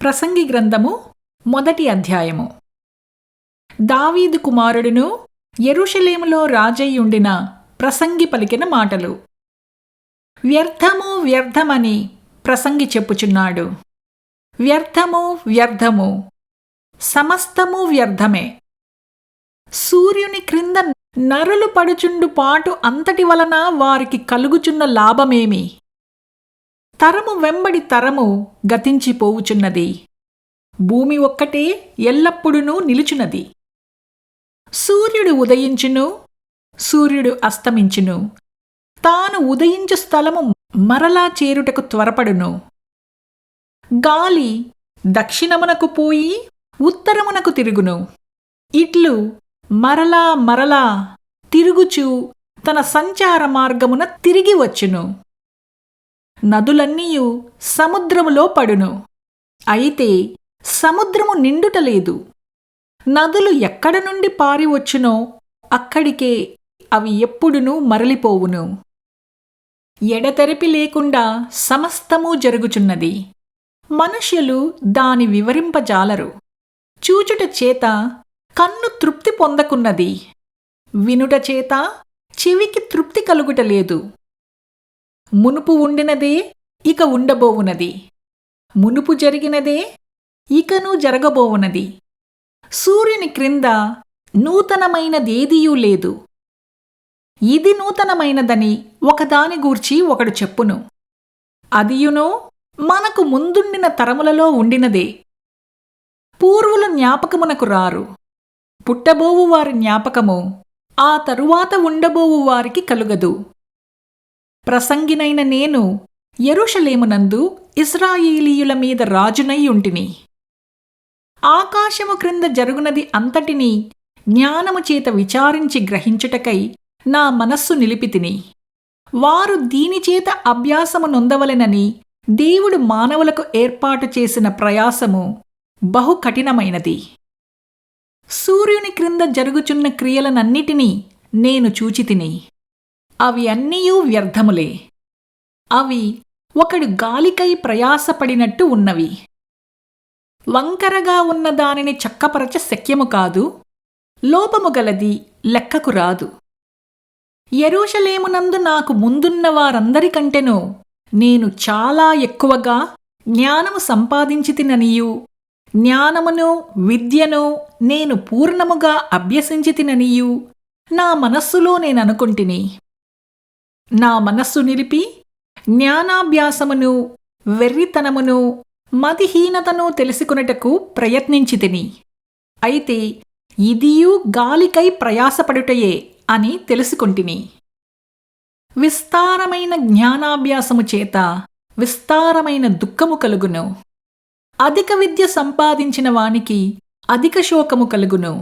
ప్రసంగి గ్రంథము 1వ అధ్యాయము. దావీదు కుమారుడును యెరూషలేములో రాజయ్యుండిన ప్రసంగి పలికిన మాటలు. వ్యర్థము వ్యర్థమని ప్రసంగి చెప్పుచున్నాడు. వ్యర్థము వ్యర్థము, సమస్తము వ్యర్థమే. సూర్యుని క్రింద నరులు పడుచుండు పాటు అంతటి వలన వారికి కలుగుచున్న లాభమేమి? తరము వెంబడి తరము గతించిపోవుచున్నది, భూమి ఒక్కటే ఎల్లప్పుడూ నిలుచున్నది. సూర్యుడు ఉదయించును, సూర్యుడు అస్తమించును, తాను ఉదయించు స్థలము మరలా చేరుటకు త్వరపడును. గాలి దక్షిణమునకు పోయి ఉత్తరమునకు తిరుగును, ఇట్లు మరలా మరలా తిరుగుచు తన సంచార మార్గమున తిరిగి వచ్చును. నదులన్నీయు సముద్రములో పడును, అయితే సముద్రము నిండుటలేదు. నదులు ఎక్కడ నుండి పారివచ్చునో అక్కడికే అవి ఎప్పుడునూ మరలిపోవును. ఎడతెరిపి లేకుండా సమస్తమూ జరుగుచున్నది, మనుష్యులు దాని వివరింపజాలరు. చూచుట చేత కన్ను తృప్తి పొందకున్నది, వినుట చేత చెవికి తృప్తి కలుగుటలేదు. మునుపు ఉండినదే ఇక ఉండబోవునది, మునుపు జరిగినదే ఇకను జరగబోవునది. సూర్యుని క్రింద నూతనమైనదేదియూ లేదు. ఇది నూతనమైనదని ఒకదాని గూర్చి ఒకడు చెప్పును, అదియునో మనకు ముందుండిన తరములలో ఉండినదే. పూర్వులు జ్ఞాపకమునకు రారు, పుట్టబోవు వారి జ్ఞాపకము ఆ తరువాత ఉండబోవు వారికి కలుగదు. ప్రసంగినైన నేను యెరూషలేమునందు ఇశ్రాయేలీయుల మీద రాజునై ఉంటిని. ఆకాశము క్రింద జరుగునది అంతటినీ జ్ఞానము చేత విచారించి గ్రహించుటకై నా మనస్సు నిలిపితిని. వారు దీనిచేత అభ్యాసము నొందవలెనని దేవుడు మానవులకు ఏర్పాటు చేసిన ప్రయాసము బహు కఠినమైనది. సూర్యుని క్రింద జరుగుచున్న క్రియలనన్నిటినీ నేను చూచితిని, అవి అన్నీయూ వ్యర్థములే. అవి ఒకడు గాలికై ప్రయాసపడినట్టు ఉన్నవి. వంకరగా ఉన్న దానిని చక్కపరచ శక్యము కాదు, లోపము గలది లెక్కకు రాదు. యెరూషలేమునందు నాకు ముందున్న వారందరికంటెనూ నేను చాలా ఎక్కువగా జ్ఞానము సంపాదించితిననియూ, జ్ఞానమును విద్యను నేను పూర్ణముగా అభ్యసించితిననియూ నా మనస్సులో నేననుకుంటిని. నా మనస్సు నిలిపి జ్ఞానాభ్యాసమును వెర్రితనమును మతిహీనతను తెలుసుకొనుటకు ప్రయత్నించితిని. అయితే ఇదియూ గాలికై ప్రయాసపడుటయే అని తెలుసుకొంటిని. విస్తారమైన జ్ఞానాభ్యాసము చేత విస్తారమైన దుఃఖము కలుగును. అధిక విద్య సంపాదించిన వానికి అధిక శోకము కలుగును.